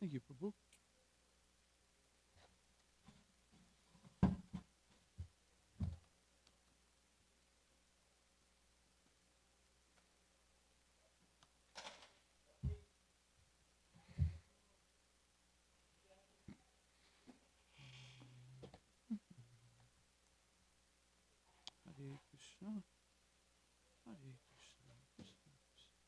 Thank you, Prabhu. Hare Krishna. Hare Krishna. Krishna Krishna.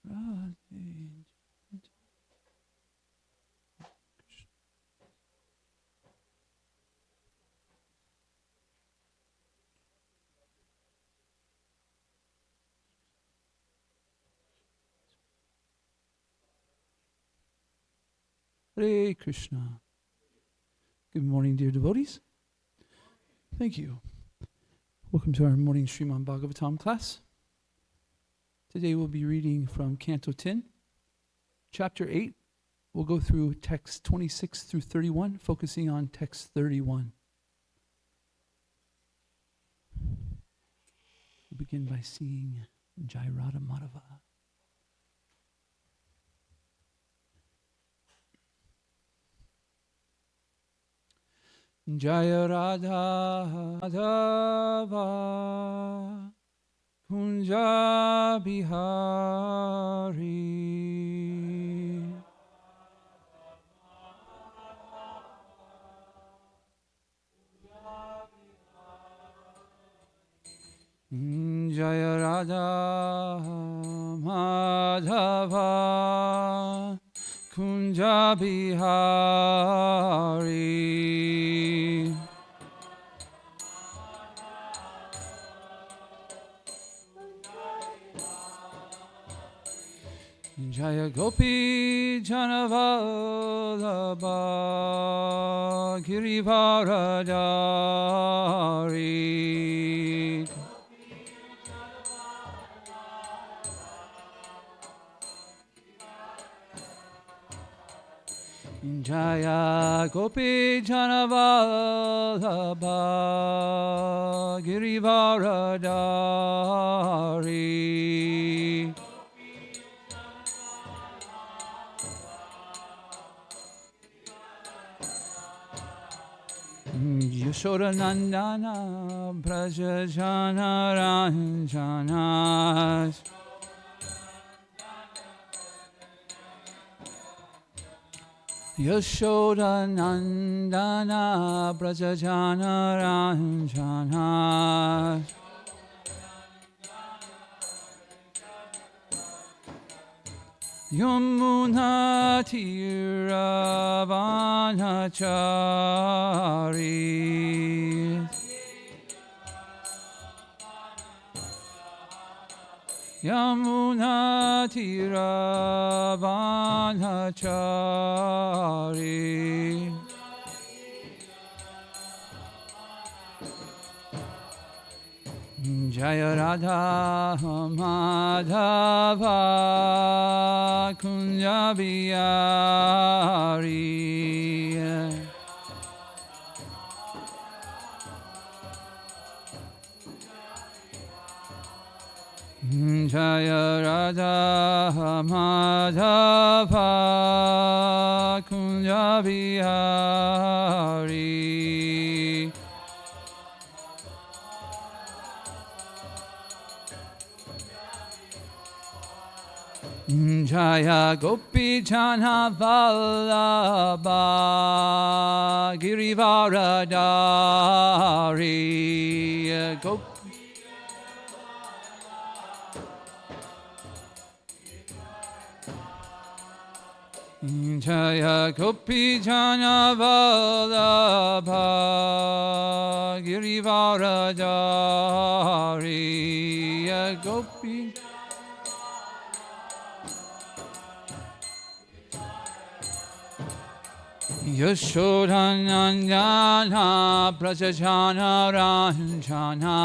Radhe. Hare Krishna. Good morning, dear devotees. Thank you. Welcome to our morning Srimad Bhagavatam class. Today we'll be reading from Canto 10, Chapter 8. We'll go through text 26 through 31, focusing on text 31. We'll begin by singing Jai Radha Madhava. Jaya Radha Madhava Kunja Bihari Jaya Radha Madhava Kunja Bihari Jaya Gopi Janavallabha Girivaradari Jaya Gopi Janavallabha Girivaradari Yashoda Nandana Braja Jana Ranjana Yashoda Nandana Braja Jana Ranjana Yamuna Tiravanachari Yamuna Tiravanachari Jaya Radha Madhava Kunja Bihari Jaya Radha Madhava Kunja Bihari Jaya Gopi Jana Vallabha Girivaradari Gopi Jaya Gopi Jana Vallabha Girivaradari Gopi Yashodanandana Prajajana Ranjana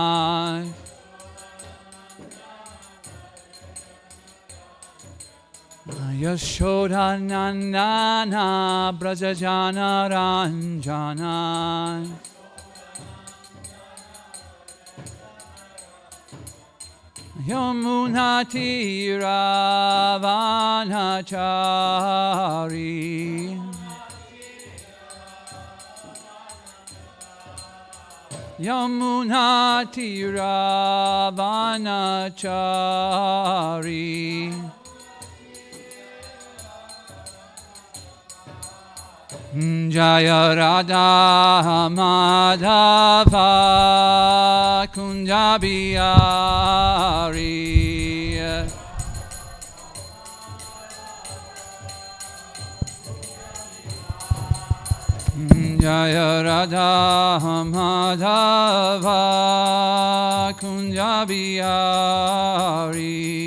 Yashodanandana Brajajana Ranjana Yamunati Ravanachari Yamunati Ravanachari Jaya Radha Madhava Kunjabiyari Jaya Radha Madhava Kunjabiyari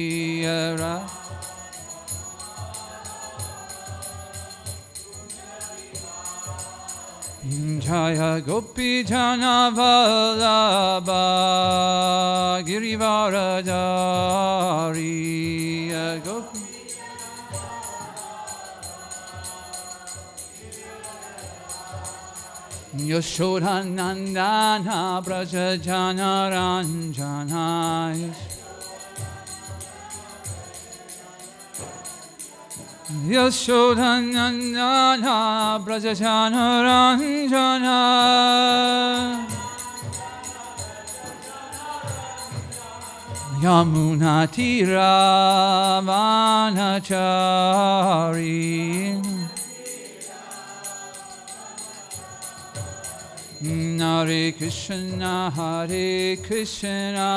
Jaya Gopi Jana Vallabha Girivaradari Gopi Yashodanandana Brajajana Ranjana Yashodanandana Brajajana Ranjana Yamunati Ravanachari Hare Krishna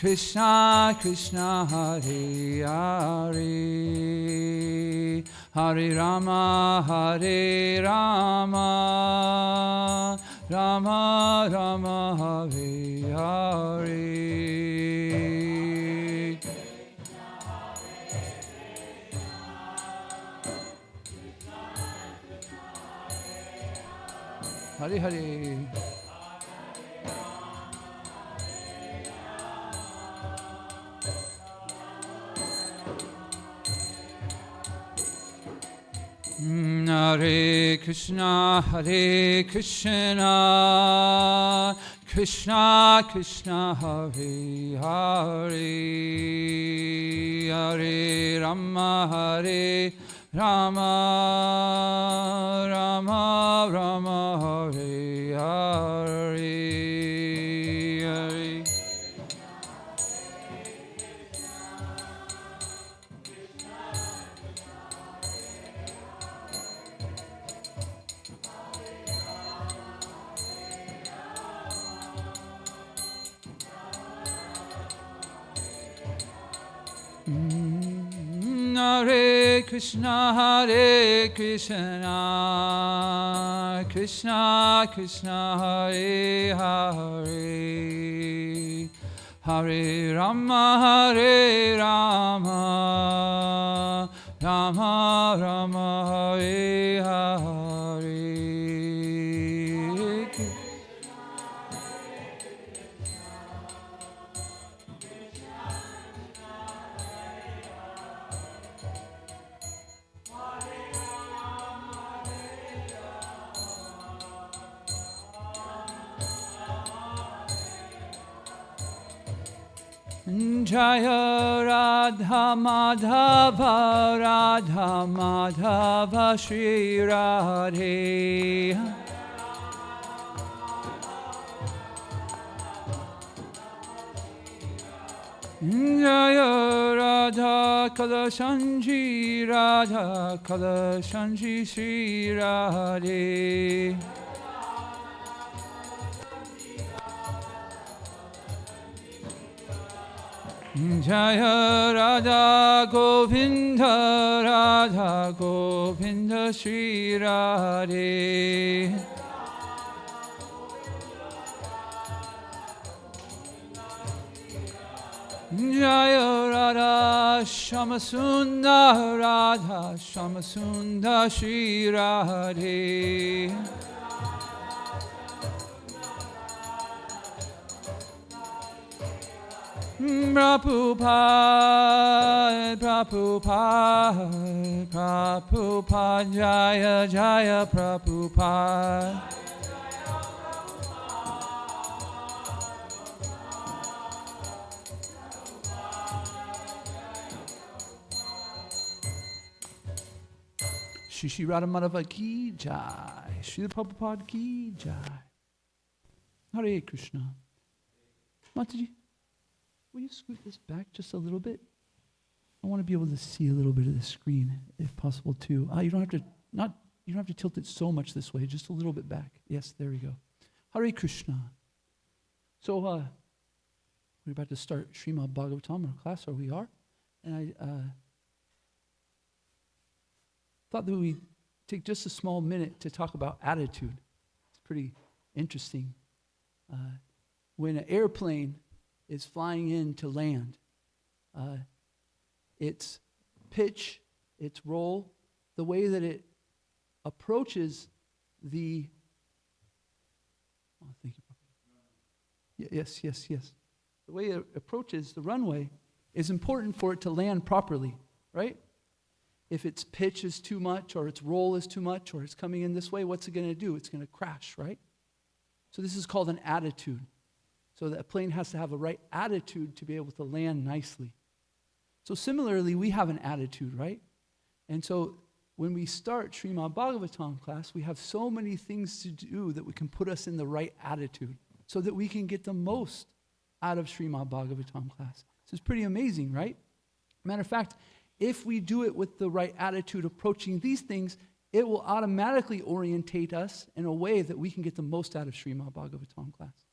Krishna Krishna Hare Hare Hare Rama Rama Rama Hare Hare Hare Hare Hare Krishna Krishna Krishna Hare Hare Hare Rama Rama Rama Hare Hare Hare Hare Krishna Krishna Krishna Hare Hare Hare Rama Rama Rama Hare Hare Jaya Radha Madhava Shri Radhe Jaya Radha Kalashanji Shri Radhe Jaya Radha Govinda Shri Radhe Jaya Radha Shamasunda Shri Radhe Prabhupada, Prabhupada, Prabhupada, Jaya, Jaya, Prabhupada. Shri Radha Madhava ki jai, Shri Prabhupada ki jai. Hare Krishna. Mataji, will you scoot this back just a little bit? I want to be able to see a little bit of the screen, if possible, too. You don't have to tilt it so much this way, just a little bit back. Yes, there we go. Hare Krishna. So we're about to start Srimad Bhagavatam, our class, or we are, and I thought that we'd take just a small minute to talk about attitude. It's pretty interesting. When an airplane is flying in to land, its pitch, its roll, the way that it approaches the... Oh, thank you. Yes. The way it approaches the runway is important for it to land properly, right? If its pitch is too much, or its roll is too much, or it's coming in this way, what's it going to do? It's going to crash, right? So this is called an attitude. So that a plane has to have a right attitude to be able to land nicely. So similarly, we have an attitude, right? And so when we start Srimad Bhagavatam class, we have so many things to do that we can put us in the right attitude so that we can get the most out of Srimad Bhagavatam class. This is pretty amazing, right? Matter of fact, if we do it with the right attitude approaching these things, it will automatically orientate us in a way that we can get the most out of Srimad Bhagavatam class.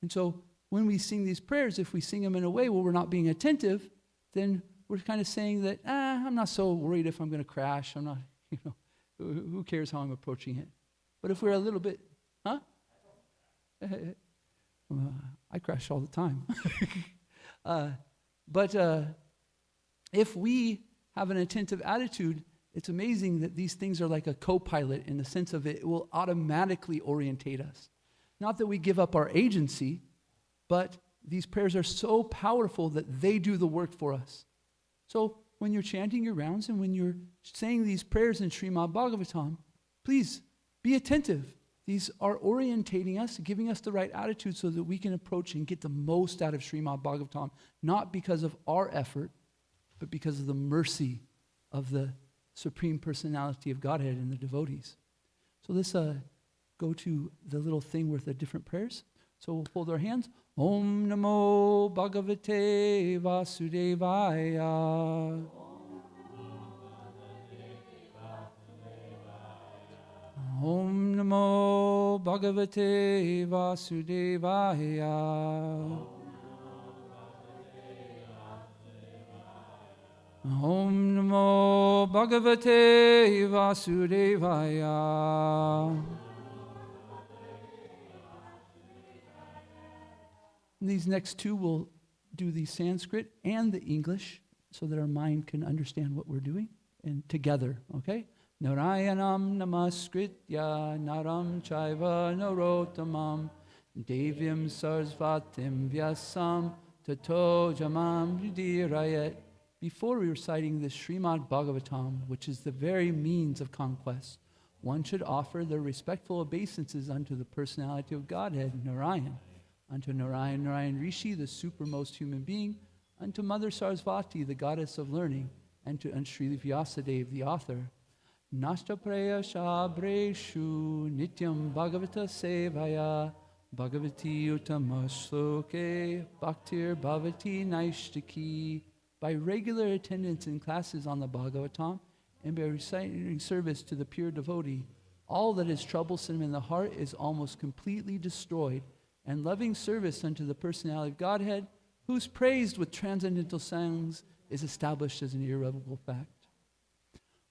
And so when we sing these prayers, if we sing them in a way where we're not being attentive, then we're kind of saying that, I'm not so worried if I'm going to crash. I'm not, who cares how I'm approaching it? But if we're a little bit, I crash all the time. But if we have an attentive attitude, it's amazing that these things are like a co-pilot in the sense of it will automatically orientate us. Not that we give up our agency, but these prayers are so powerful that they do the work for us. So when you're chanting your rounds and when you're saying these prayers in Srimad Bhagavatam, please be attentive. These are orientating us, giving us the right attitude so that we can approach and get the most out of Srimad Bhagavatam, not because of our effort, but because of the mercy of the Supreme Personality of Godhead and the devotees. So let's go to the little thing with the different prayers. So we'll hold our hands. Om Namo Bhagavate Vasudevaya. Om Namo Bhagavate Vasudevaya. Om Namo Bhagavate Vasudevaya. And these next two will do the Sanskrit and the English so that our mind can understand what we're doing and together, okay? Narayanam namaskritya naram chaiva narottamam devyam sarasvatim vyasam tato jamam yudirayat. Before reciting the Srimad Bhagavatam, which is the very means of conquest, one should offer their respectful obeisances unto the personality of Godhead, Narayan, unto Narayan Rishi, the supermost human being, unto Mother Sarasvati, the goddess of learning, and to Sri Vyasadeva, the author. Nashtapreya Shabreshu Nityam Bhagavata Sevaya Bhagavati Uttamasloke Bhaktir Bhavati Naishtaki. By regular attendance in classes on the Bhagavatam and by reciting service to the pure devotee, all that is troublesome in the heart is almost completely destroyed, and loving service unto the personality of Godhead, who's praised with transcendental songs, is established as an irrevocable fact.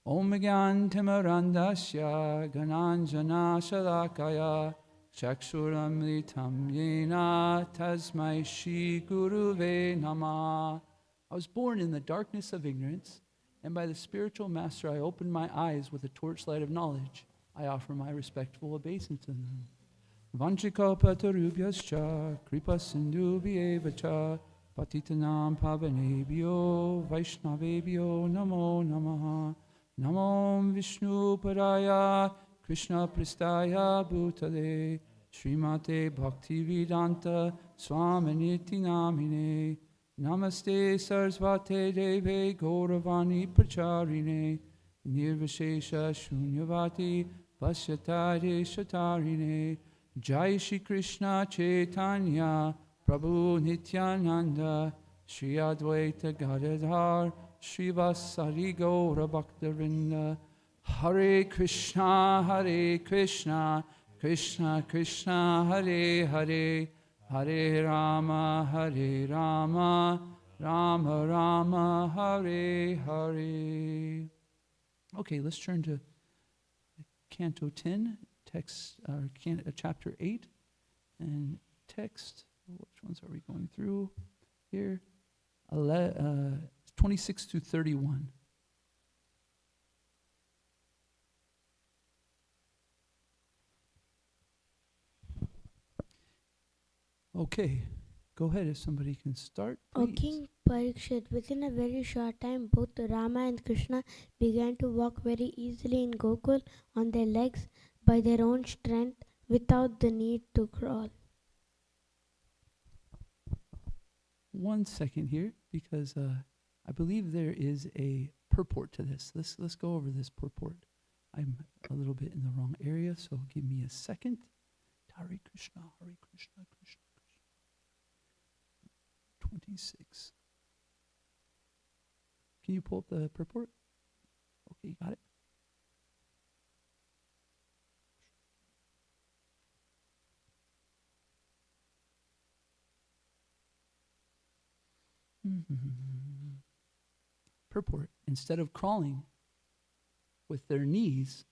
Om Gyan Timarandasya Gananjana Shalakaya Chakshuramritam Yena Tasmai Shri Guruve Namah. I was born in the darkness of ignorance, and by the spiritual master I opened my eyes with the torchlight of knowledge. I offer my respectful obeisance to them. Vanchikopatarubhyascha kripa sindhu vyevacha Patitanam Pavanebhyo Vaishnavebhyo Namo Namaha Namo Vishnu Padaya Krishna Pristaya Bhutale Srimate Bhaktivedanta Swaminiti Namine Namaste Sarasvate Deve Gauravani Pracharine Nirvishesha Shunyavati Pasyatare Shatarine Jai Shri Krishna Chaitanya Prabhu Nityananda Shri Advaita Gadadhar Shri Vasari Gaura Bhaktavinda Hare Krishna Krishna Krishna Hare Hare Hare Rama Rama Rama Hare Hare. Okay, let's turn to Canto 10, text, chapter 8, and text. Which ones are we going through here? 26 to 31. Okay, go ahead if somebody can start, please. O King Parikshit, within a very short time, both Rama and Krishna began to walk very easily in Gokul on their legs by their own strength without the need to crawl. 1 second here, because I believe there is a purport to this. Let's go over this purport. I'm a little bit in the wrong area, so give me a second. Hare Krishna, Krishna. 26. Can you pull up the purport? Okay, you got it. Purport. Instead of crawling with their knees,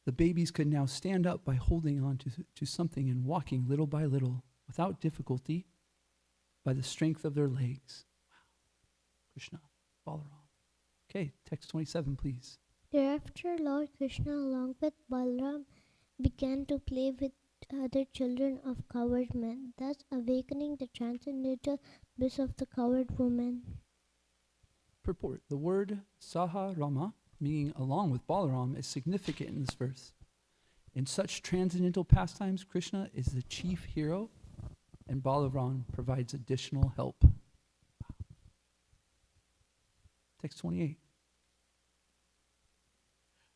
the babies could now stand up by holding on to something and walking little by little without difficulty by the strength of their legs. Wow. Krishna, Balaram. Okay, text 27, please. Thereafter, Lord Krishna, along with Balaram, began to play with other children of coward men, thus awakening the transcendental bliss of the coward woman. Purport. The word Saha Rama, meaning along with Balaram, is significant in this verse. In such transcendental pastimes, Krishna is the chief hero, and Balaram provides additional help. Text 28.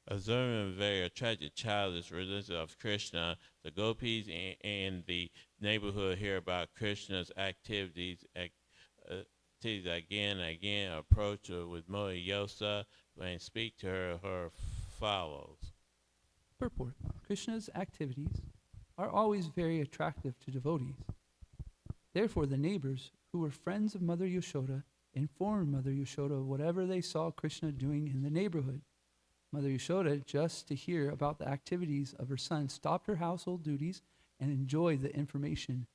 Observing a very attractive childish religion of Krishna, the gopis in the neighborhood hear about Krishna's activities again and again, approach her with Mohiyosa and speak to her follows. Purport. Krishna's activities are always very attractive to devotees. Therefore, the neighbors, who were friends of Mother Yashoda, informed Mother Yashoda of whatever they saw Krishna doing in the neighborhood. Mother Yashoda, just to hear about the activities of her son, stopped her household duties and enjoyed the information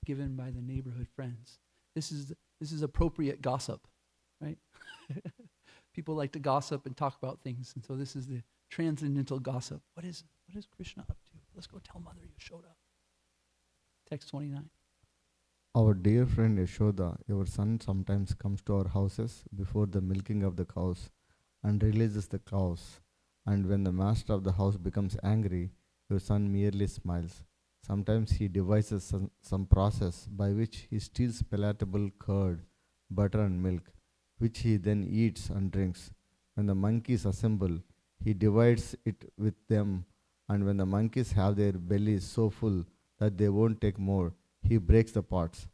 given by the neighborhood friends. This is appropriate gossip, right? People like to gossip and talk about things, and so this is the transcendental gossip. What is Krishna up to? Let's go tell Mother Yashoda. Text 29. Our dear friend Yashoda, your son sometimes comes to our houses before the milking of the cows and releases the cows. And when the master of the house becomes angry, your son merely smiles. Sometimes he devises some process by which he steals palatable curd, butter and milk, which he then eats and drinks. When the monkeys assemble, he divides it with them, and when the monkeys have their bellies so full that they won't take more, he breaks the pots.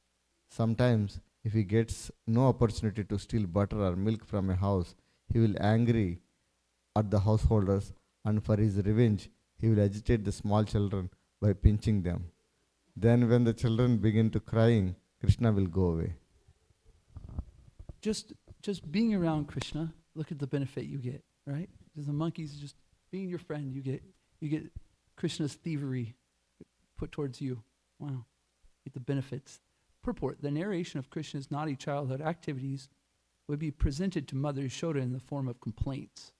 Sometimes, if he gets no opportunity to steal butter or milk from a house, he will angry at the householders, and for his revenge, he will agitate the small children by pinching them. Then when the children begin to crying, Krishna will go away. Just being around Krishna, look at the benefit you get, right? Because the monkeys, just being your friend, you get Krishna's thievery put towards you. Wow. Get the benefits. Purport. The narration of Krishna's naughty childhood activities would be presented to Mother Yashoda in the form of complaints.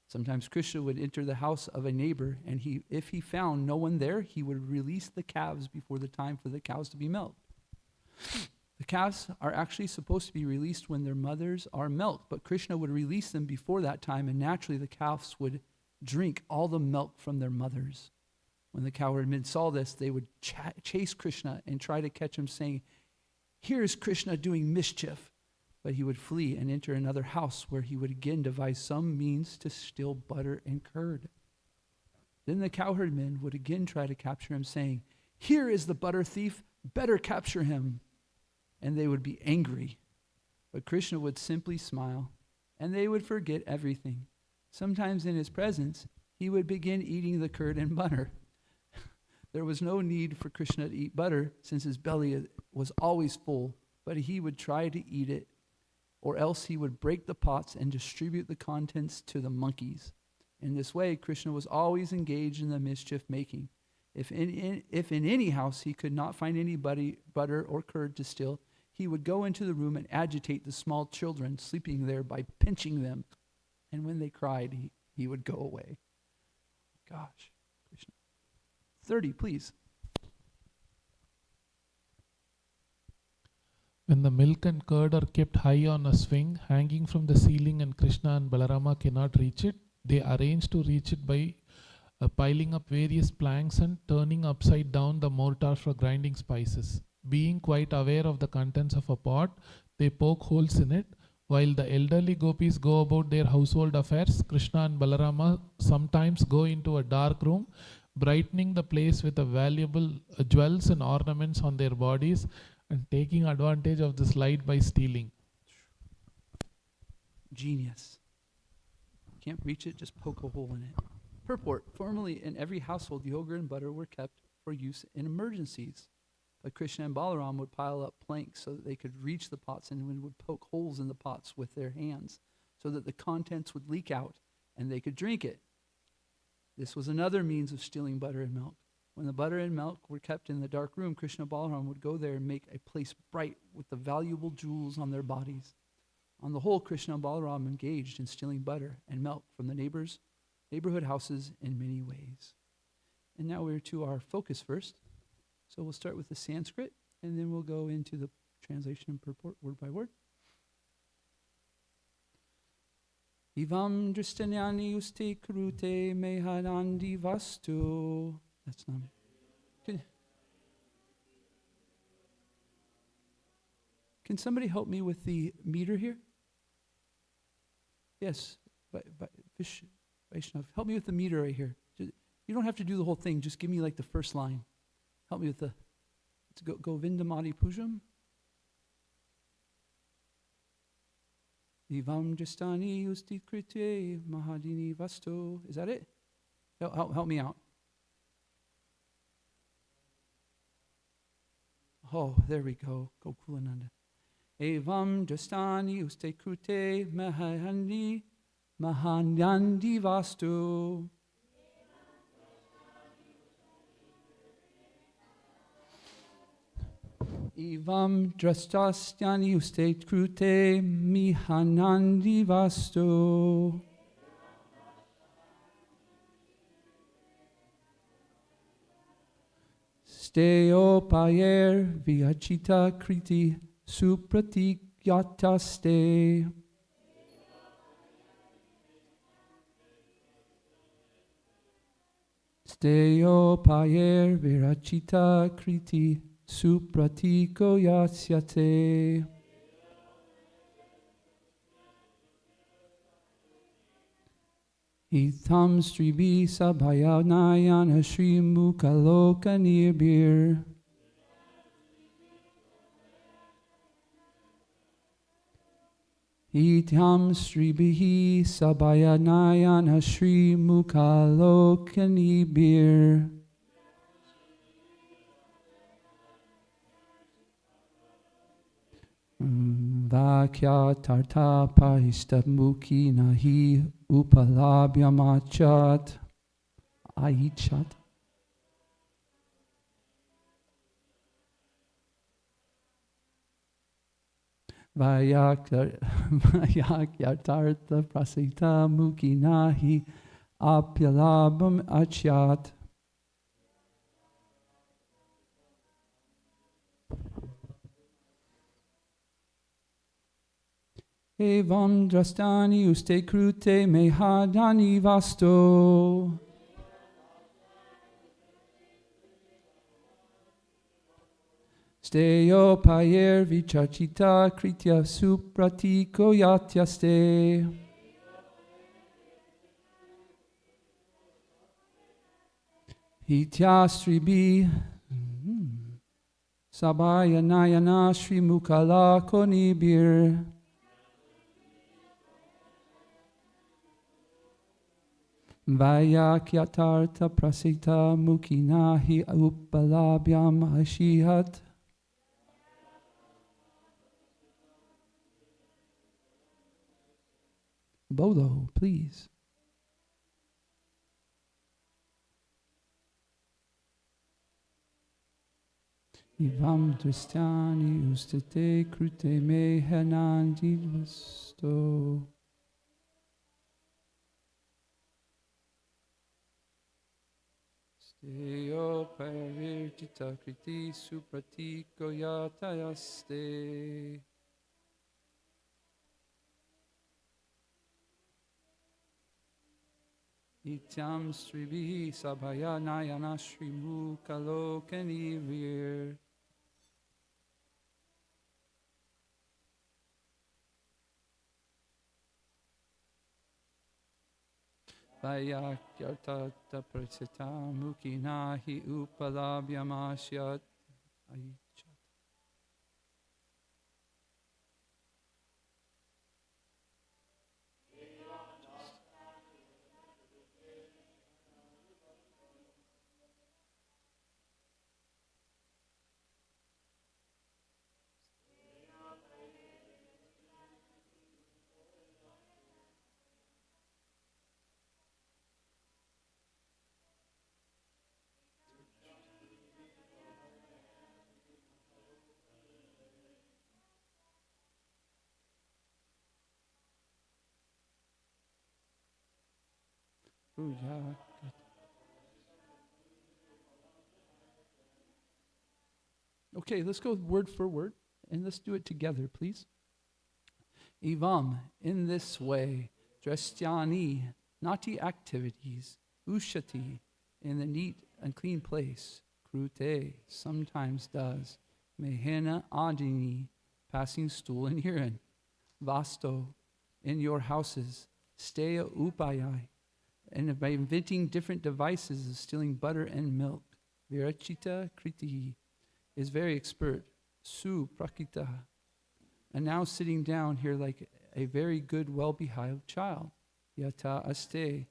Sometimes Krishna would enter the house of a neighbor, and if he found no one there, he would release the calves before the time for the cows to be milked. The calves are actually supposed to be released when their mothers are milked, but Krishna would release them before that time, and naturally the calves would drink all the milk from their mothers. When the cowherdmen saw this, they would chase Krishna and try to catch him, saying, "Here is Krishna doing mischief." But he would flee and enter another house where he would again devise some means to steal butter and curd. Then the cowherdmen would again try to capture him, saying, "Here is the butter thief, better capture him." And they would be angry. But Krishna would simply smile, and they would forget everything. Sometimes in his presence, he would begin eating the curd and butter. There was no need for Krishna to eat butter, since his belly was always full, but he would try to eat it, or else he would break the pots and distribute the contents to the monkeys. In this way, Krishna was always engaged in the mischief making. If in any house he could not find any butter or curd to steal, he would go into the room and agitate the small children sleeping there by pinching them. And when they cried, he would go away. Gosh, Krishna. 30, please. When the milk and curd are kept high on a swing, hanging from the ceiling, and Krishna and Balarama cannot reach it, they arrange to reach it by piling up various planks and turning upside down the mortar for grinding spices. Being quite aware of the contents of a pot, they poke holes in it. While the elderly gopis go about their household affairs, Krishna and Balarama sometimes go into a dark room, brightening the place with valuable jewels and ornaments on their bodies, and taking advantage of this light by stealing. Genius. Can't reach it, just poke a hole in it. Purport. Formerly in every household, yogurt and butter were kept for use in emergencies. But Krishna and Balaram would pile up planks so that they could reach the pots, and would poke holes in the pots with their hands so that the contents would leak out and they could drink it. This was another means of stealing butter and milk. When the butter and milk were kept in the dark room, Krishna and Balaram would go there and make a place bright with the valuable jewels on their bodies. On the whole, Krishna and Balaram engaged in stealing butter and milk from the neighborhood houses in many ways. And now we're to our focus first. So we'll start with the Sanskrit, and then we'll go into the translation and purport word by word. Ivam dristanyani uste krute mehanandi vastu. That's not. Can somebody help me with the meter here? Yes, Vaishnav, help me with the meter right here. You don't have to do the whole thing. Just give me like the first line. Help me with the, let's go Govindamadi Pujam. Ivam Jastani Ustikrite Mahadini Vastu. Is that it? Help me out. Oh, there we go. Gokulananda. Evam Jastani Ustikrite Mahadini Vastu. Ivam drastastyani ustate krute mihanandi vastu. Steo payer viachita kriti supratigyataste. Steo payer virachita kriti supratiko yasyate. Itham stribi sabhayanayana shri mukaloka nirbir. Itham stribihi sabhayanayana shri mukaloka nirbir. Vakya tarta pahistabmuki nahi upalabhyamachat aichat. Vakya tarta prasita muki nahi apyalabham achat. Evam drastani uste krute mehadani vasto. Steyo payer vichachita kritya supratiko yatyaste. Hityastribi sabaya nayana shri mukala konibir. Vayakyatarta prasita mukinahi upalabhyam ashihat. Bolo, please. Ivam dristyani ustate krute mehanandi vasto. Steyo parirtita kriti supratiko yatayaste. Ityam sribihi sabhaya nayana shrimu kalokanivir. Vayakyartata prasita mukinahi upalabhyamashyat. Okay, let's go word for word, and let's do it together, please. Ivam, in this way, drastyani, naughty activities, ushati, in the neat and clean place, krute, sometimes does, mehena adini, passing stool and urine, vasto, in your houses, steya upayai, and by inventing different devices of stealing butter and milk, virachita kriti, is very expert, su prakita, and now sitting down here like a very good, well-behaved child, yata aste,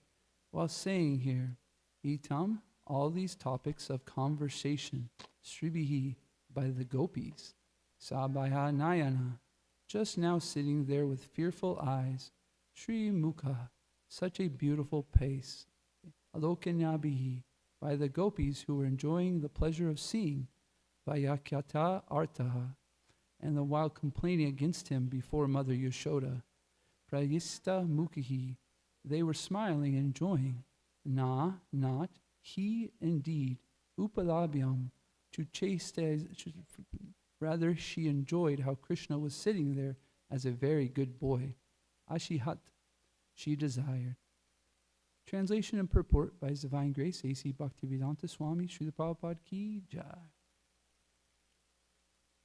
while saying here, itam, all these topics of conversation, sribihi, by the gopis, sabaya nayana, just now sitting there with fearful eyes, Sri Mukha, such a beautiful pace, alokanyabihi, by the gopis who were enjoying the pleasure of seeing, Vayakyata artaha, and the while complaining against him before Mother Yashoda, Prayista mukihi, they were smiling and enjoying, na, not, he indeed, upalabhyam, to chastise, rather she enjoyed how Krishna was sitting there as a very good boy, ashihat, she desired. Translation and purport by His Divine Grace, A.C. Bhaktivedanta Swami, Srila Prabhupada Ki Jai.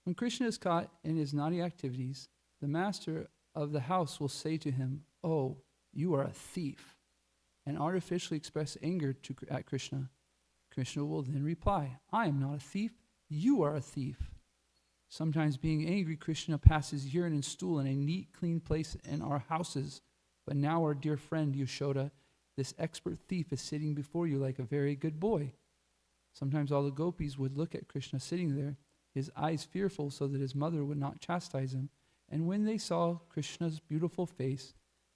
When Krishna is caught in his naughty activities, the master of the house will say to him, "Oh, you are a thief," and artificially express anger at Krishna. Krishna will then reply, "I am not a thief, you are a thief." Sometimes being angry, Krishna passes urine and stool in a neat, clean place in our houses. But now our dear friend Yashoda, this expert thief, is sitting before you like a very good boy. Sometimes all the gopis would look at Krishna sitting there, his eyes fearful so that his mother would not chastise him. And when they saw Krishna's beautiful face,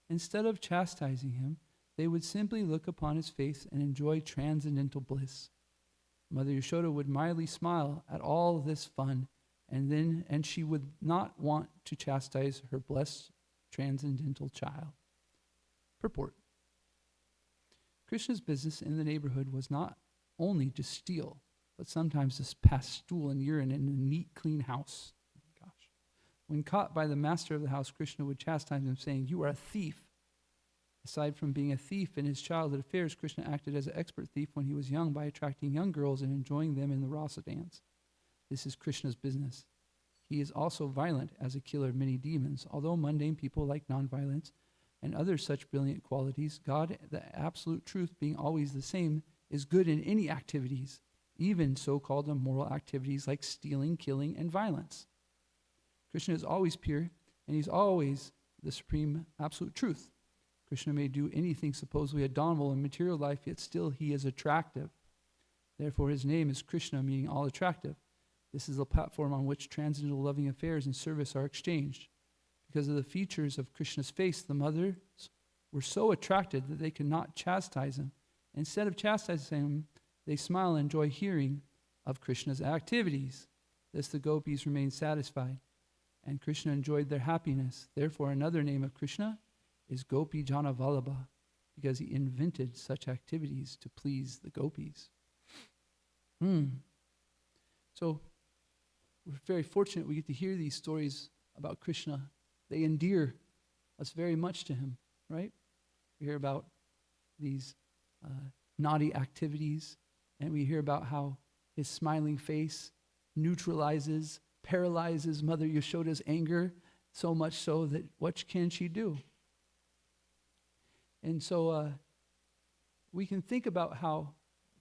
instead of chastising him, they would simply look upon his face and enjoy transcendental bliss. Mother Yashoda would mildly smile at all this fun, and she would not want to chastise her blessed transcendental child. Purport. Krishna's business in the neighborhood was not only to steal, but sometimes to pass stool and urine in a neat, clean house. Gosh. When caught by the master of the house, Krishna would chastise him, saying, "You are a thief." Aside from being a thief in his childhood affairs, Krishna acted as an expert thief when he was young by attracting young girls and enjoying them in the rasa dance. This is Krishna's business. He is also violent as a killer of many demons. Although mundane people like nonviolence and other such brilliant qualities, God, the absolute truth being always the same, is good in any activities, even so-called immoral activities like stealing, killing, and violence. Krishna is always pure, and he's always the supreme absolute truth. Krishna may do anything supposedly abominable in material life, yet still he is attractive. Therefore his name is Krishna, meaning all attractive. This is the platform on which transcendental loving affairs and service are exchanged. Because of the features of Krishna's face, the mothers were so attracted that they could not chastise him. Instead of chastising him, they smile and enjoy hearing of Krishna's activities. Thus the gopis remained satisfied, and Krishna enjoyed their happiness. Therefore another name of Krishna is Gopi Jana Vallabha, because he invented such activities to please the gopis. So we're very fortunate we get to hear these stories about Krishna. They endear us very much to him, right? We hear about these naughty activities, and we hear about how his smiling face neutralizes, paralyzes Mother Yashoda's anger, so much so that what can she do? And so we can think about how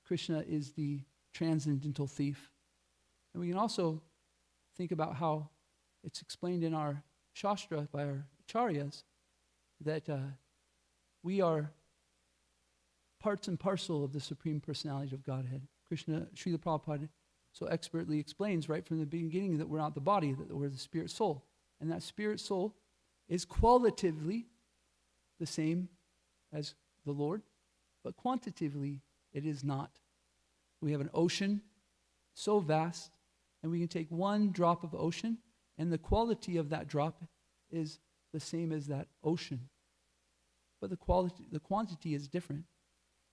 Krishna is the transcendental thief. And we can also think about how it's explained in our Shastra by our acharyas that we are parts and parcel of the Supreme Personality of Godhead. Krishna, Srila Prabhupada so expertly explains right from the beginning that we're not the body, that we're the spirit soul. And that spirit soul is qualitatively the same as the Lord, but quantitatively it is not. We have an ocean so vast, and we can take one drop of ocean, and the quality of that drop is the same as that ocean. But the quantity is different.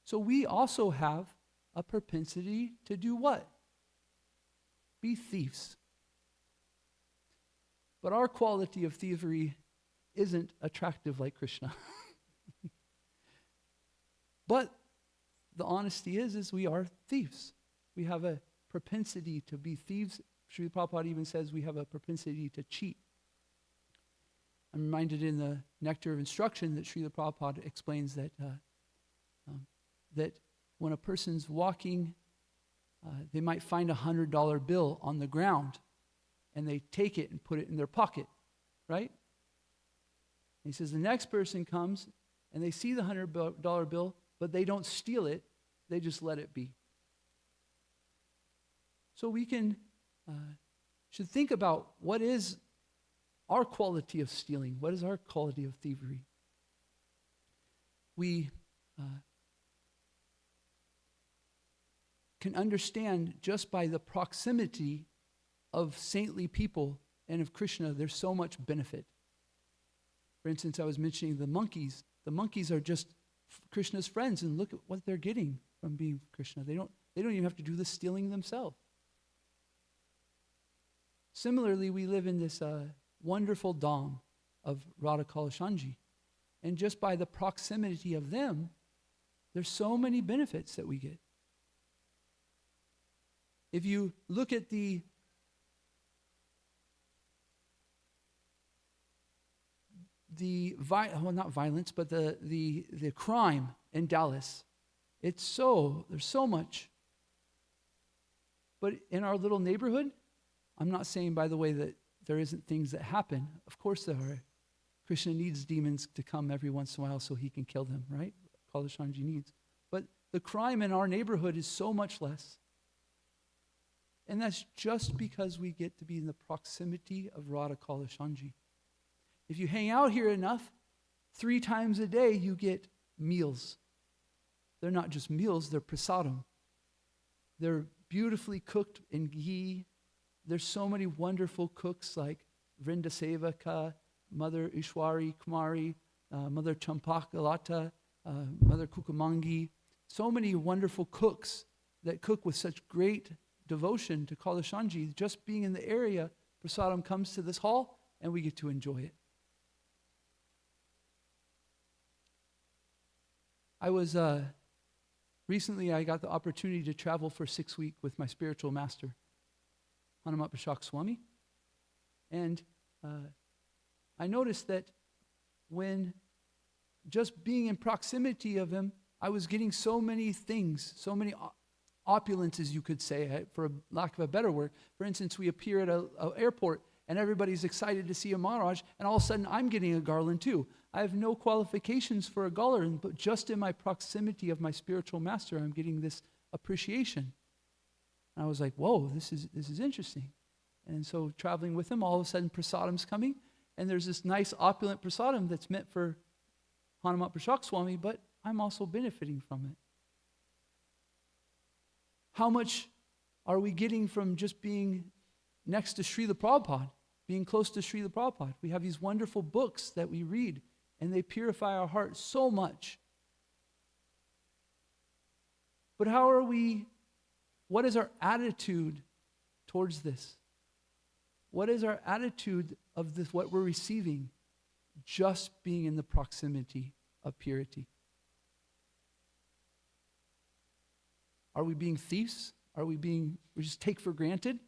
So we also have a propensity to do what? Be thieves. But our quality of thievery isn't attractive like Krishna. But the honesty is we are thieves. We have a propensity to be thieves. Srila Prabhupada even says we have a propensity to cheat. I'm reminded in the Nectar of Instruction that Srila Prabhupada explains that that when a person's walking, they might find a $100 bill on the ground, and they take it and put it in their pocket, right? And he says the next person comes, and they see the $100 bill, but they don't steal it, they just let it be. So we should think about what is our quality of stealing, what is our quality of thievery. We can understand just by the proximity of saintly people and of Krishna, there's so much benefit. For instance, I was mentioning the monkeys. The monkeys are just Krishna's friends, and look at what they're getting from being Krishna. They don't even have to do the stealing themselves. Similarly, we live in this wonderful dham of Radha Kalashanji, and just by the proximity of them, there's so many benefits that we get. If you look at the not violence, but the crime in Dallas, there's so much. But in our little neighborhood, I'm not saying, by the way, that there isn't things that happen. Of course there are. Krishna needs demons to come every once in a while so he can kill them, right? Kalashanji needs. But the crime in our neighborhood is so much less. And that's just because we get to be in the proximity of Radha Kalashanji. If you hang out here enough, 3 times a day you get meals. They're not just meals, they're prasadam. They're beautifully cooked in ghee. There's so many wonderful cooks like Vrinda Sevaka, Mother Ishwari Kumari, Mother Champakalata, Mother Kukamangi. So many wonderful cooks that cook with such great devotion to Kalashanji. Just being in the area, prasadam comes to this hall, and we get to enjoy it. Recently I got the opportunity to travel for 6 weeks with my spiritual master, Hanumat Bashak Swami. And I noticed that when just being in proximity of him, I was getting so many things, so many opulences, you could say, for lack of a better word. For instance, we appear at an airport, and everybody's excited to see a Maharaj, and all of a sudden I'm getting a garland too. I have no qualifications for a garland, but just in my proximity of my spiritual master, I'm getting this appreciation. And I was like, whoa, this is interesting. And so traveling with him, all of a sudden prasadam's coming, and there's this nice opulent prasadam that's meant for Hanumat Bashak Swami, but I'm also benefiting from it. How much are we getting from just being next to Srila Prabhupada, being close to Srila Prabhupada? We have these wonderful books that we read, and they purify our hearts so much. But what is our attitude towards this? What is our attitude of this, what we're receiving, just being in the proximity of purity? Are we being thieves? We just take for granted?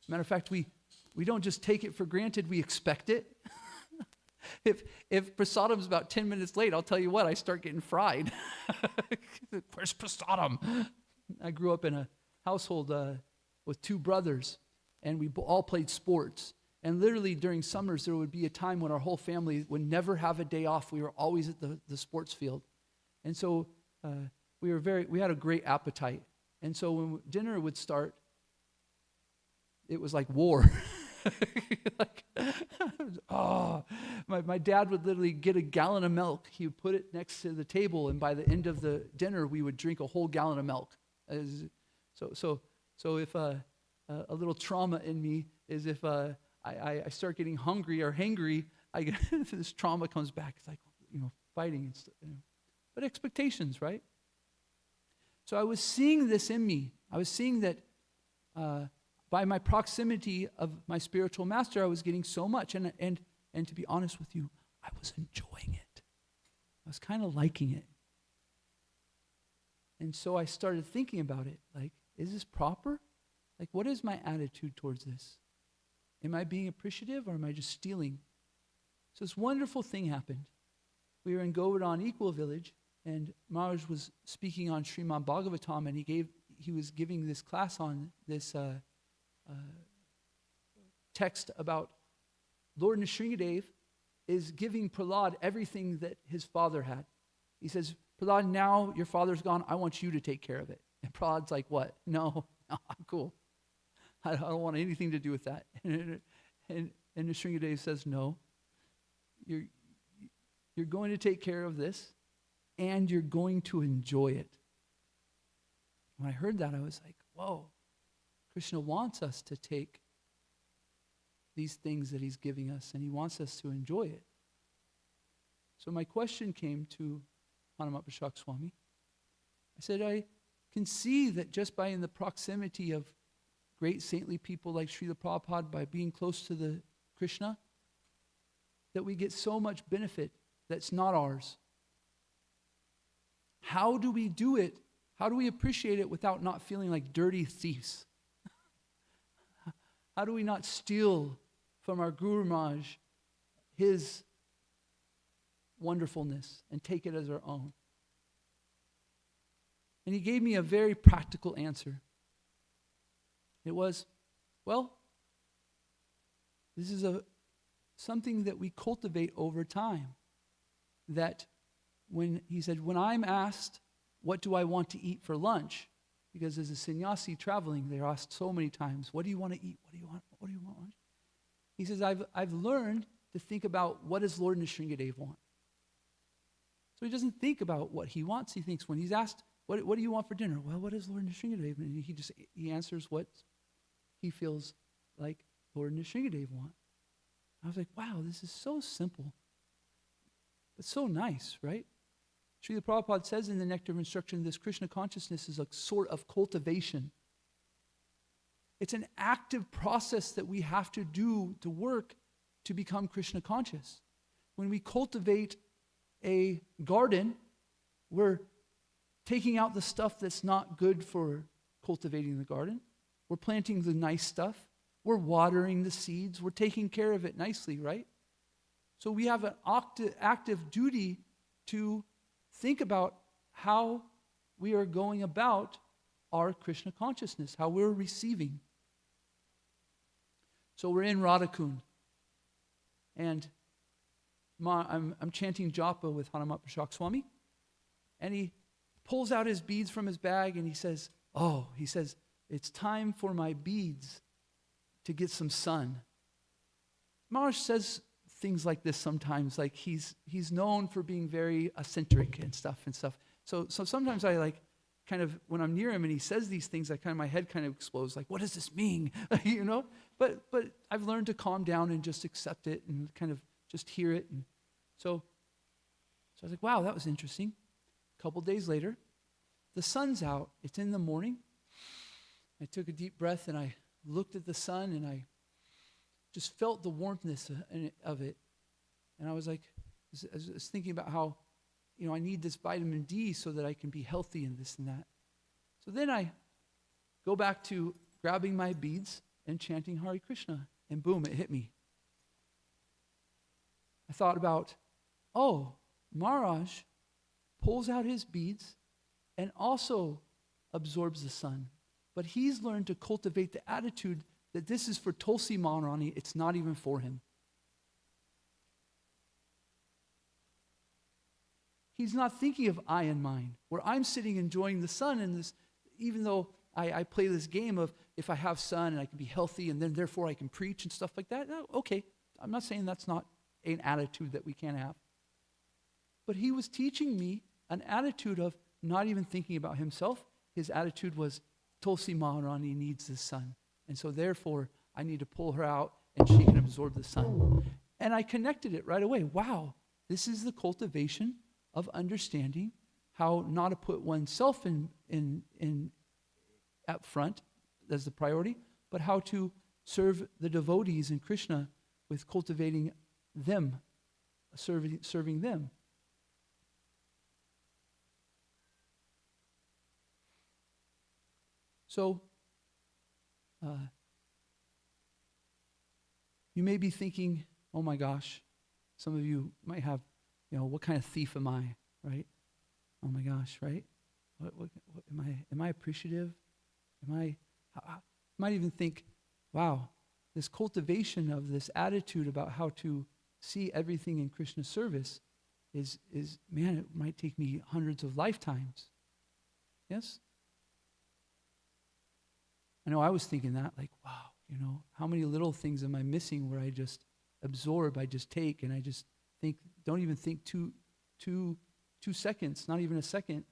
Matter of fact, we don't just take it for granted, we expect it. If prasadam's about 10 minutes late, I'll tell you what, I start getting fried. Where's prasadam? I grew up in a household with two brothers, and we all played sports. And literally during summers, there would be a time when our whole family would never have a day off. We were always at the sports field. And so we had a great appetite. And so when dinner would start, it was like war. My dad would literally get a gallon of milk. He would put it next to the table, and by the end of the dinner, we would drink a whole gallon of milk. So if a little trauma in me is if I start getting hungry or hangry, this trauma comes back. It's like, fighting and stuff. But expectations, right? So I was seeing this in me. I was seeing that by my proximity of my spiritual master, I was getting so much. And to be honest with you, I was enjoying it. I was kind of liking it. And so I started thinking about it. Like, is this proper? Like, what is my attitude towards this? Am I being appreciative, or am I just stealing? So this wonderful thing happened. We were in Govardhan Equal Village, and Maharaj was speaking on Srimad Bhagavatam, and he was giving this class on this text about Lord Nrsingadev is giving Prahlad everything that his father had. He says, Prahlad, now your father's gone, I want you to take care of it. And Prahlad's like, what? No, I'm cool. I don't want anything to do with that. And Nrsingadev says, no, you're going to take care of this, and you're going to enjoy it. When I heard that, I was like, whoa, Krishna wants us to take these things that he's giving us, and he wants us to enjoy it. So my question came to Hanumat Bashak Swami. I said, I can see that just by in the proximity of great saintly people like Srila Prabhupada, by being close to the Krishna, that we get so much benefit that's not ours. How do we do it? How do we appreciate it without not feeling like dirty thieves? How do we not steal from our Guru Maharaj his wonderfulness and take it as our own? And he gave me a very practical answer. It was, well, this is something that we cultivate over time. That when I'm asked, what do I want to eat for lunch? Because as a sannyasi traveling, they're asked so many times, what do you want to eat? What do you want? What do you want? He says, I've learned to think about, what does Lord Nrsingadev want? So he doesn't think about what he wants. He thinks when he's asked, what do you want for dinner? Well, what is Lord Nrsingadev? And he answers what he feels like Lord Nrsingadev want. I was like, wow, this is so simple, but so nice, right? Srila Prabhupada says in the Nectar of Instruction, this Krishna consciousness is a sort of cultivation. It's an active process that we have to do to work to become Krishna conscious. When we cultivate a garden, we're taking out the stuff that's not good for cultivating the garden. We're planting the nice stuff. We're watering the seeds. We're taking care of it nicely, right? So we have an active duty to think about how we are going about our Krishna consciousness, how we're receiving. So we're in Radhakund, and I'm chanting japa with Hanumat Prashak Swami, and he pulls out his beads from his bag, and he says, it's time for my beads to get some sun. Maharaj says things like this sometimes, like he's known for being very eccentric and stuff. So sometimes I like kind of, when I'm near him and he says these things, my head kind of explodes, like, what does this mean? You know? But I've learned to calm down and just accept it and kind of just hear it. And so I was like, wow, that was interesting. A couple days later, the sun's out. It's in the morning. I took a deep breath and I looked at the sun and I just felt the warmthness of it. And I was like, I was thinking about how, I need this vitamin D so that I can be healthy and this and that. So then I go back to grabbing my beads and chanting Hare Krishna, and boom, it hit me. I thought about, Maharaj pulls out his beads and also absorbs the sun. But he's learned to cultivate the attitude that this is for Tulsi Maharani, it's not even for him. He's not thinking of I and mine, where I'm sitting enjoying the sun, and this, even though I play this game of if I have sun and I can be healthy and then therefore I can preach and stuff like that, okay, I'm not saying that's not an attitude that we can't have. But he was teaching me an attitude of not even thinking about himself. His attitude was, Tulsi Maharani needs the sun. And so therefore, I need to pull her out and she can absorb the sun. And I connected it right away. Wow, this is the cultivation of understanding how not to put oneself in up front as the priority, but how to serve the devotees in Krishna with cultivating them, serving them. So, you may be thinking, oh my gosh, some of you might have, what kind of thief am I, right? Oh my gosh, right? What am I appreciative? I might even think, wow, this cultivation of this attitude about how to see everything in Krishna's service is man, it might take me hundreds of lifetimes. Yes? I know I was thinking that, like, wow, how many little things am I missing where I just absorb, I just take, and I just think, don't even think two seconds, not even a second,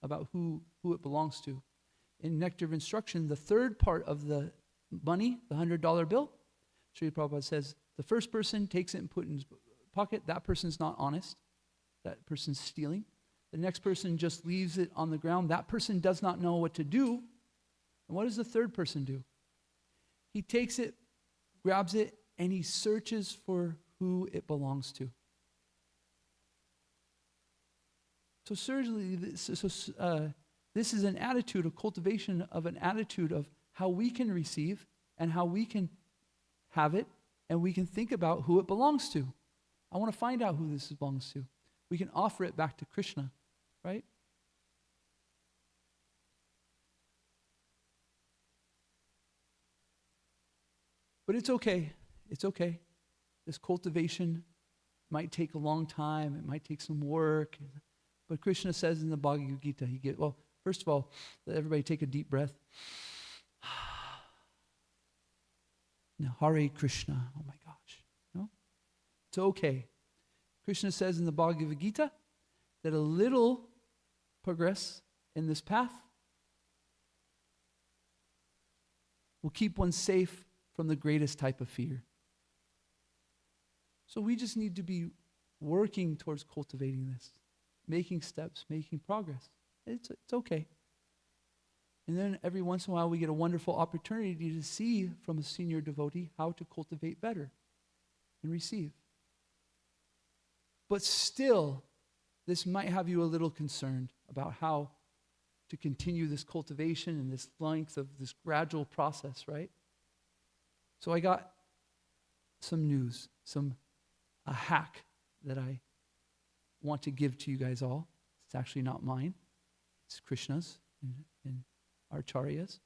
about who it belongs to. In Nectar of Instruction, the third part of the money, the $100 bill, Srila Prabhupada says, the first person takes it and puts it in his pocket, that person's not honest, that person's stealing. The next person just leaves it on the ground, that person does not know what to do. And what does the third person do? He takes it, grabs it, and he searches for who it belongs to. So certainly, this is an attitude, a cultivation of an attitude of how we can receive and how we can have it, and we can think about who it belongs to. I want to find out who this belongs to. We can offer it back to Krishna, right? But it's okay. It's okay. This cultivation might take a long time. It might take some work. But Krishna says in the Bhagavad Gita, first of all, let everybody take a deep breath. Now, Hare Krishna. Oh my gosh. No? It's okay. Krishna says in the Bhagavad Gita that a little progress in this path will keep one safe from the greatest type of fear. So we just need to be working towards cultivating this, making steps, making progress. It's okay. And then every once in a while we get a wonderful opportunity to see from a senior devotee how to cultivate better and receive. But still, this might have you a little concerned about how to continue this cultivation and this length of this gradual process, right? So I got some news, a hack that I want to give to you guys all. It's actually not mine. It's Krishna's and Acharya's.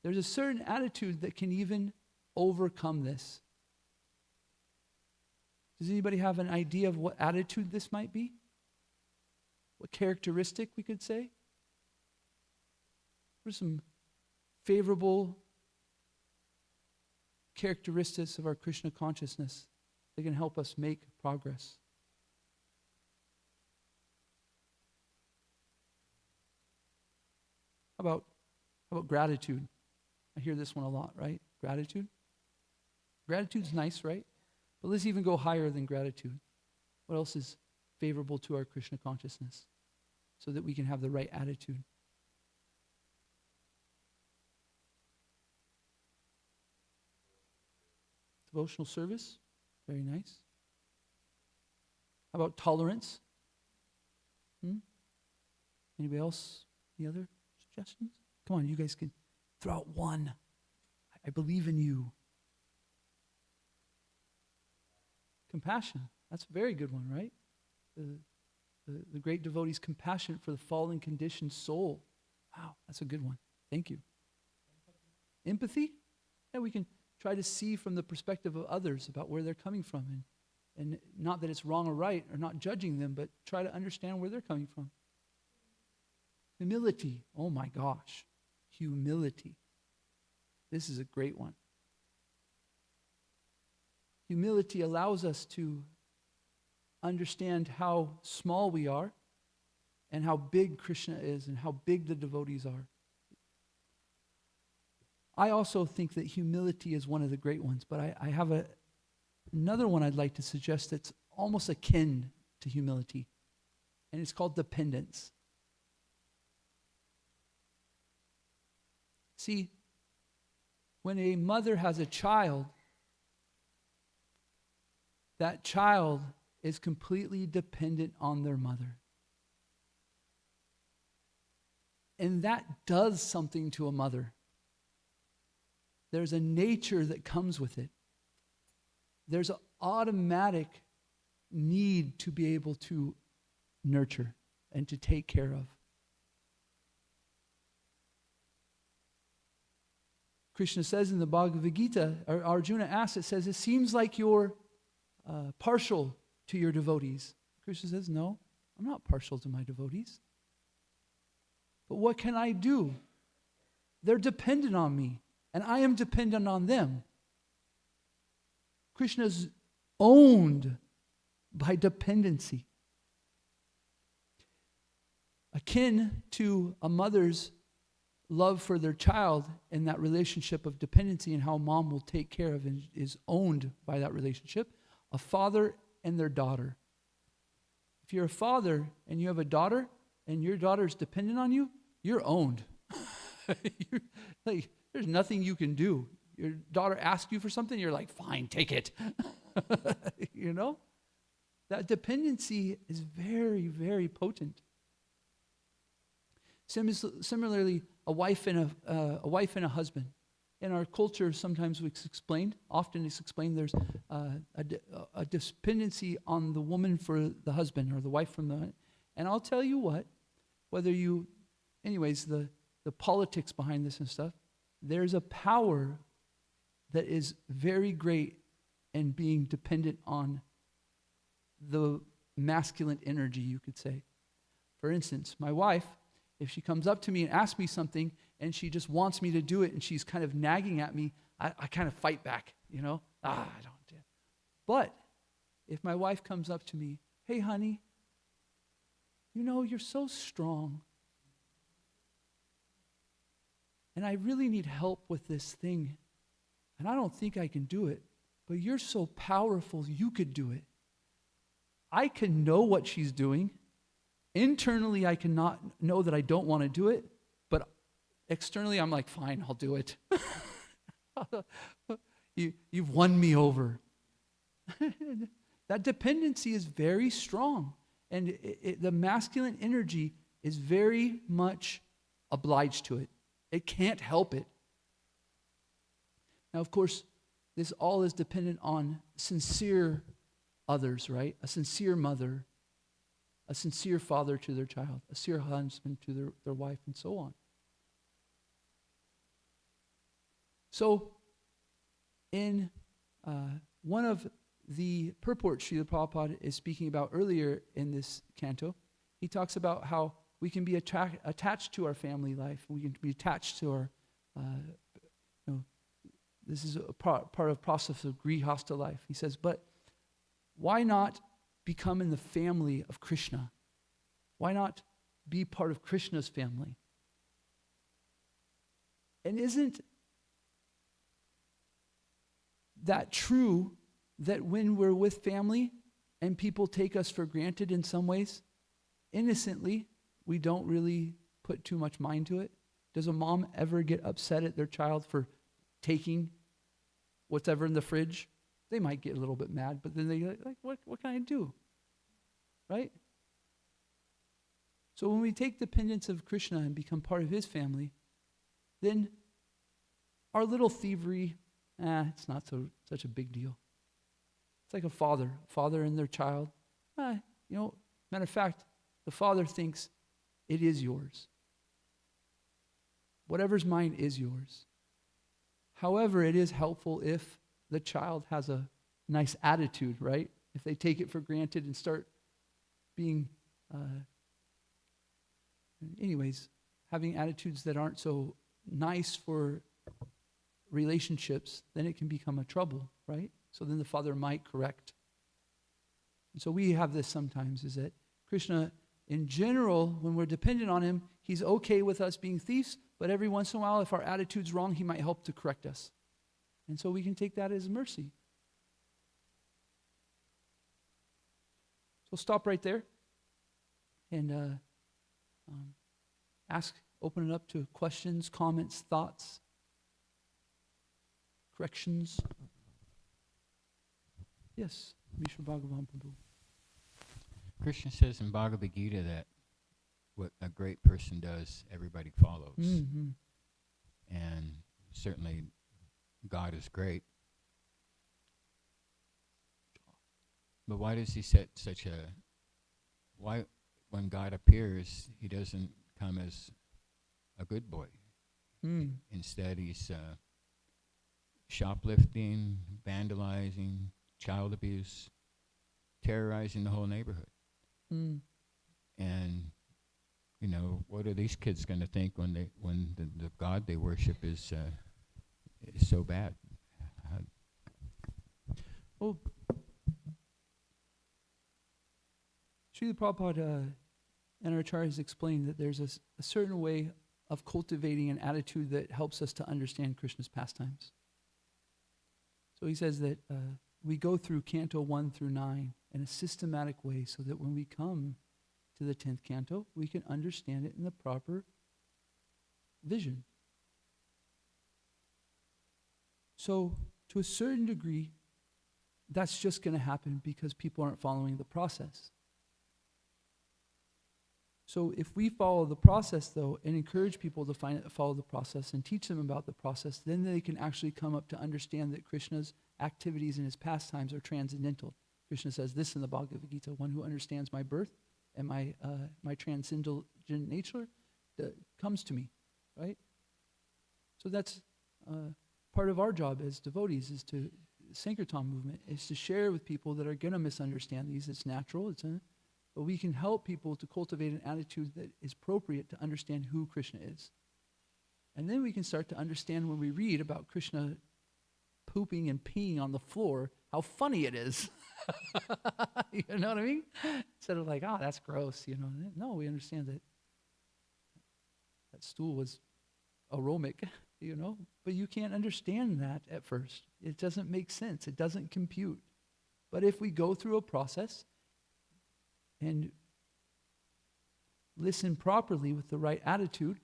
There's a certain attitude that can even overcome this. Does anybody have an idea of what attitude this might be? What characteristic we could say? What are some favorable characteristics of our Krishna consciousness that can help us make progress? How about gratitude? I hear this one a lot, right? Gratitude. Gratitude's nice, right? But let's even go higher than gratitude. What else is favorable to our Krishna consciousness so that we can have the right attitude? Devotional service, very nice. How about tolerance? Anybody else? Any other suggestions? Come on, you guys can throw out one. I believe in you. Compassion. That's a very good one, right? The great devotee's compassion for the fallen conditioned soul. Wow, that's a good one. Thank you. Empathy? Yeah, we can try to see from the perspective of others about where they're coming from. And not that it's wrong or right, or not judging them, but try to understand where they're coming from. Humility. Oh my gosh. Humility. This is a great one. Humility allows us to understand how small we are and how big Krishna is and how big the devotees are. I also think that humility is one of the great ones, but I have another one I'd like to suggest that's almost akin to humility, and it's called dependence. See, when a mother has a child, that child is completely dependent on their mother. And that does something to a mother. There's a nature that comes with it. There's an automatic need to be able to nurture and to take care of. Krishna says in the Bhagavad Gita, or Arjuna asks, it says, it seems like you're partial to your devotees. Krishna says, no, I'm not partial to my devotees. But what can I do? They're dependent on me, and I am dependent on them. Krishna's owned by dependency. Akin to a mother's love for their child and that relationship of dependency and how mom will take care of and is owned by that relationship, a father and their daughter. If you're a father and you have a daughter and your daughter is dependent on you, you're owned. There's nothing you can do. Your daughter asks you for something, you're like, fine, take it. You know? That dependency is very, very potent. Similarly, a wife and a husband. In our culture, sometimes often it's explained there's a dependency on the woman for the husband or the wife from the. And I'll tell you what, the politics behind this and stuff, there's a power that is very great in being dependent on the masculine energy, you could say. For instance, my wife, if she comes up to me and asks me something and she just wants me to do it and she's kind of nagging at me, I kind of fight back, I don't do it. But if my wife comes up to me, hey, honey, you're so strong. And I really need help with this thing. And I don't think I can do it. But you're so powerful, you could do it. I can know what she's doing. Internally, I cannot know that I don't want to do it, but externally, I'm like, fine, I'll do it. You've won me over. That dependency is very strong. And the masculine energy is very much obliged to it. It can't help it. Now, of course, this all is dependent on sincere others, right? A sincere mother, a sincere father to their child, a sincere husband to their wife, and so on. So, in one of the purports Srila Prabhupada is speaking about earlier in this canto, he talks about how we can be attached to our family life. We can be attached to our, this is a part of process of grihasta life. He says, but why not become in the family of Krishna? Why not be part of Krishna's family? And isn't that true that when we're with family and people take us for granted in some ways, innocently, we don't really put too much mind to it? Does a mom ever get upset at their child for taking whatever in the fridge? They might get a little bit mad, but then they're like, what can I do? Right? So when we take dependence of Krishna and become part of his family, then our little thievery, it's not such a big deal. It's like a father and their child. Matter of fact, the father thinks it is yours. Whatever's mine is yours. However, it is helpful if the child has a nice attitude, right? If they take it for granted and start being, having attitudes that aren't so nice for relationships, then it can become a trouble, right? So then the father might correct. And so we have this sometimes, is that Krishna, in general, when we're dependent on him, he's okay with us being thieves, but every once in a while, if our attitude's wrong, he might help to correct us. And so we can take that as mercy. So stop right there and open it up to questions, comments, thoughts, corrections. Yes, Mishra Bhagavan Prabhu. Krishna says in Bhagavad Gita that what a great person does, everybody follows. Mm-hmm. And certainly God is great. But why does he set why when God appears, he doesn't come as a good boy? Instead, he's shoplifting, vandalizing, child abuse, terrorizing the whole neighborhood. And what are these kids going to think when the God they worship is so bad? Well, Srila Prabhupada and our acharyas explained that there's a certain way of cultivating an attitude that helps us to understand Krishna's pastimes. So he says that we go through Canto 1 through 9 in a systematic way so that when we come to the 10th canto, we can understand it in the proper vision. So to a certain degree, that's just going to happen because people aren't following the process. So if we follow the process, though, and encourage people to follow the process and teach them about the process, then they can actually come up to understand that Krishna's activities and his pastimes are transcendental. Krishna says this in the Bhagavad Gita: one who understands my birth and my transcendent nature comes to me, right? So that's part of our job as devotees, is to Sankirtan movement, is to share with people that are going to misunderstand these. It's natural, but we can help people to cultivate an attitude that is appropriate to understand who Krishna is. And then we can start to understand when we read about Krishna pooping and peeing on the floor, how funny it is. You know what I mean? Instead of like, that's gross, No, we understand that stool was aromic, But you can't understand that at first. It doesn't make sense. It doesn't compute. But if we go through a process and listen properly with the right attitude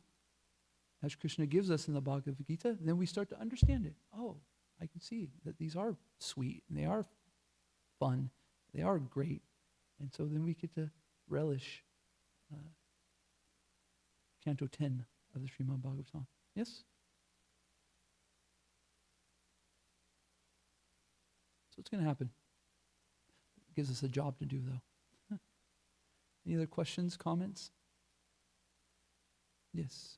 as Krishna gives us in the Bhagavad Gita, then we start to understand it. Oh, I can see that these are sweet, and they are fun, they are great. And so then we get to relish Canto 10 of the Srimad Bhagavatam. Yes? So it's going to happen. It gives us a job to do, though. Any other questions, comments? Yes.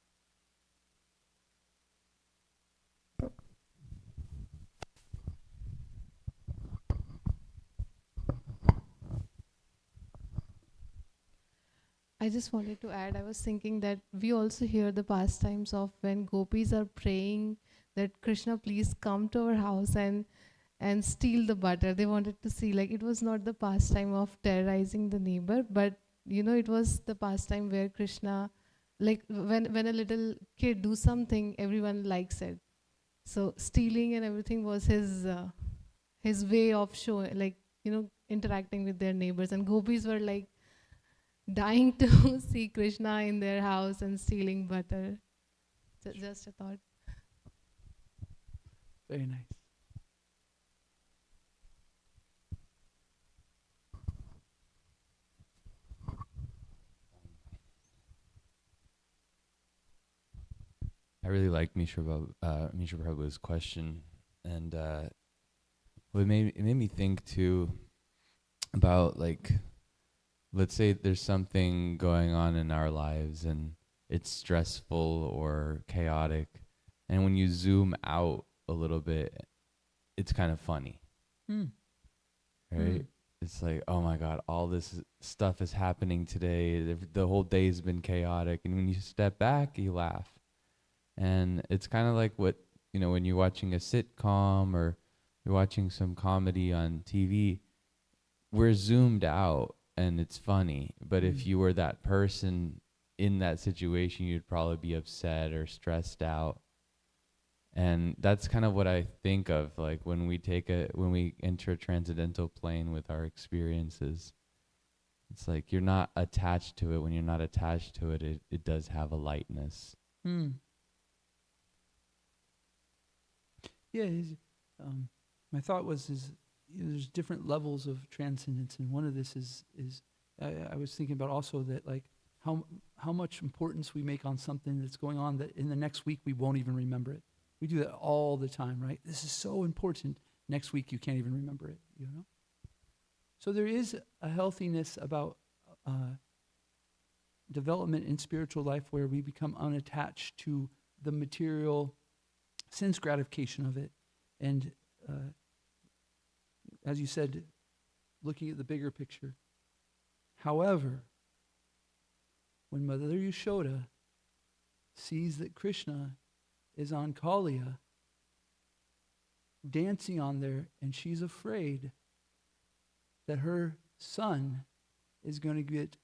I just wanted to add, I was thinking that we also hear the pastimes of when gopis are praying that Krishna, please come to our house and steal the butter. They wanted to see, like, it was not the pastime of terrorizing the neighbor, but it was the pastime where Krishna, like when a little kid do something, everyone likes it. So stealing and everything was his way of showing, like, interacting with their neighbors. And gopis were like dying to see Krishna in their house and stealing butter. Just a thought. Very nice. I really liked Mishra Prabhu's question, and it made me think too about, like, let's say there's something going on in our lives and it's stressful or chaotic, and when you zoom out a little bit, it's kind of funny, right? It's like, oh my God, all this stuff is happening today. The whole day's been chaotic, and when you step back, you laugh. And it's kind of like what, when you're watching a sitcom or you're watching some comedy on TV, we're zoomed out and it's funny. But if you were that person in that situation, you'd probably be upset or stressed out. And that's kind of what I think of, like, when we enter a transcendental plane with our experiences. It's like you're not attached to it. When you're not attached to it, it does have a lightness. Yeah, my thought was there's different levels of transcendence, and one of this is I was thinking about also that, like, how much importance we make on something that's going on that in the next week we won't even remember it. We do that all the time, right? This is so important. Next week you can't even remember it, So there is a healthiness about development in spiritual life where we become unattached to the material sense gratification of it. And as you said, looking at the bigger picture. However, when Mother Yashoda sees that Krishna is on Kaliya, dancing on there, and she's afraid that her son is going to get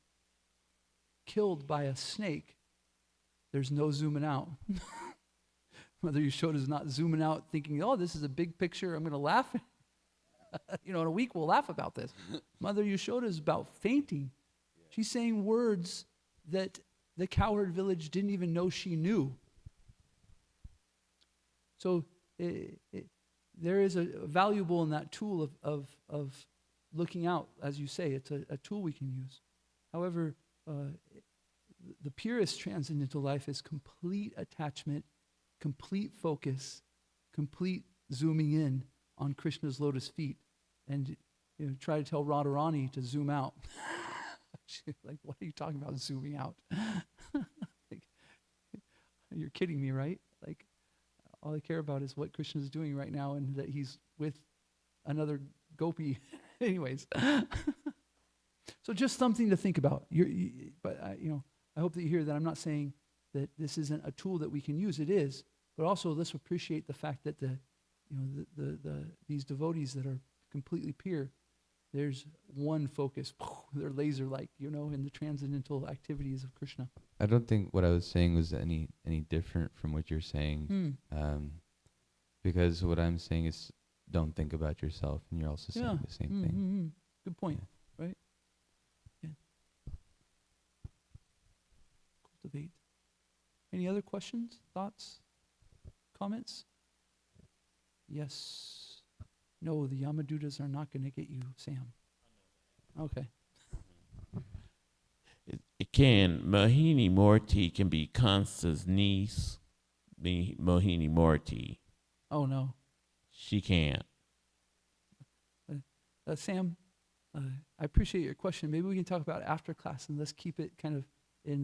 killed by a snake, there's no zooming out. Mother Yashoda is not zooming out thinking, oh, this is a big picture, I'm going to laugh. In a week we'll laugh about this. Mother Yashoda is about fainting. She's saying words that the cowherd village didn't even know she knew. So there is a valuable in that tool of looking out, as you say. It's a tool we can use. However, the purest transcendental life is complete attachment, complete focus, complete zooming in on Krishna's lotus feet. And try to tell Radharani to zoom out. She's like, what are you talking about, zooming out? Like, you're kidding me, right? Like, all I care about is what Krishna's doing right now and that he's with another gopi. Anyways. So just something to think about. But I hope that you hear that I'm not saying that this isn't a tool that we can use. It is. But also let's appreciate the fact that these devotees that are completely pure, there's one focus. They're laser-like, in the transcendental activities of Krishna. I don't think what I was saying was any different from what you're saying. Because what I'm saying is don't think about yourself, and you're also saying the same thing. Good point, right? Yeah. Cultivate. Any other questions, thoughts, comments? Yes. No, the Yamadutas are not going to get you, Sam. Okay. Mohini Morty can be Constance's niece, Mohini Morty. Oh, no. She can't. Sam, I appreciate your question. Maybe we can talk about it after class, and let's keep it kind of in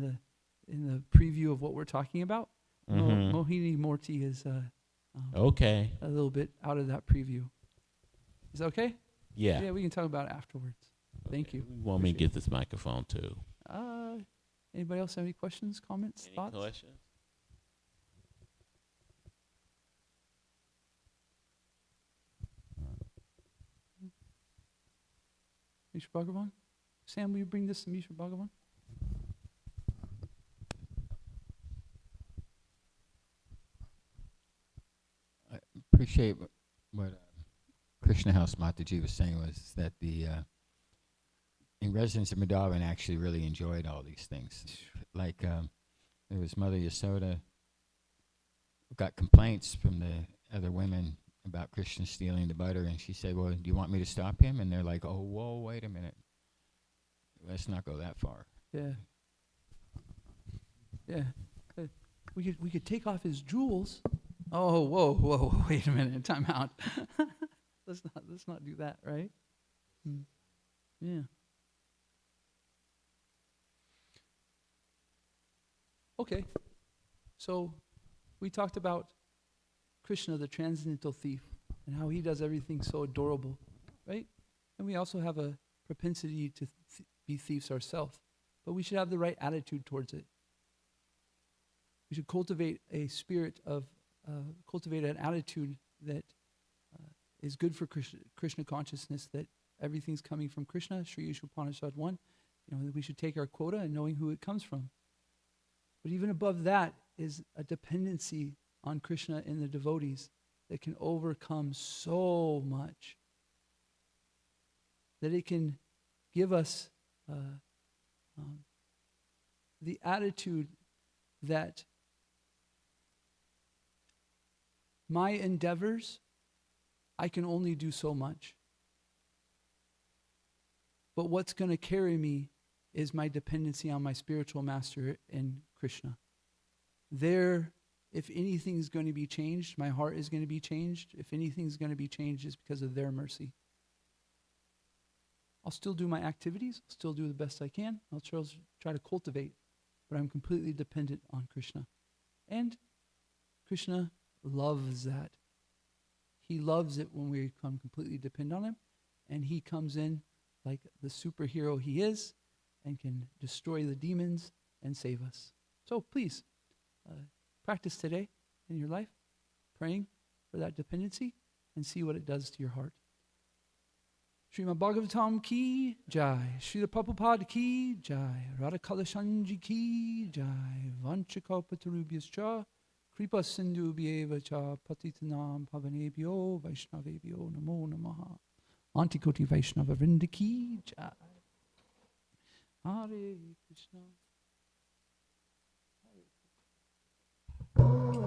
the preview of what we're talking about. Mhm. Mohini Morty is Okay. a little bit out of that preview. Is that okay? Yeah. Yeah, we can talk about it afterwards. Thank you. You want me to get this microphone too? Anybody else have any questions, comments, Any thoughts? questions? Mishra Bhagavan? Sam, will you bring this to Mishra Bhagavan? I appreciate what Krishna House Mataji was saying was that the in residents of Vrindavan actually really enjoyed all these things. Like there was Mother Yasoda who got complaints from the other women about Krishna stealing the butter, and she said, well, do you want me to stop him? And they're like, oh, whoa, wait a minute. Let's not go that far. Yeah. Yeah. We could take off his jewels. Oh, whoa, wait a minute, time out. let's not do that, right? Yeah. Okay. So we talked about Krishna, the transcendental thief, and how he does everything so adorable, right? And we also have a propensity to be thieves ourselves, but we should have the right attitude towards it. We should cultivate a spirit of, cultivate an attitude that is good for Krishna consciousness, that everything's coming from Krishna, Sri Upanishad 1. That we should take our quota and knowing who it comes from. But even above that is a dependency on Krishna in the devotees that can overcome so much, that it can give us the attitude that my endeavors, I can only do so much. But what's going to carry me is my dependency on my spiritual master in Krishna. There, if anything's going to be changed, my heart is going to be changed. If anything's going to be changed, it's because of their mercy. I'll still do my activities. I'll still do the best I can. I'll try to cultivate, but I'm completely dependent on Krishna. And Krishna loves that. He loves it when we become completely dependent on him, and he comes in like the superhero he is and can destroy the demons and save us. So please, practice today in your life, praying for that dependency, and see what it does to your heart. Srimad Bhagavatam ki jai, Srila Prabhupada ki jai, Radha Kalashanji ki jai, Vanchakalpatarubhyascha, Kripa Sindhubhyeva cha, Patitanam Pavanebhyo, Vaishnavebhyo Namo Namaha, Antikoti Vaishnava Vrinda ki jai. Hare Krishna. Hare Krishna.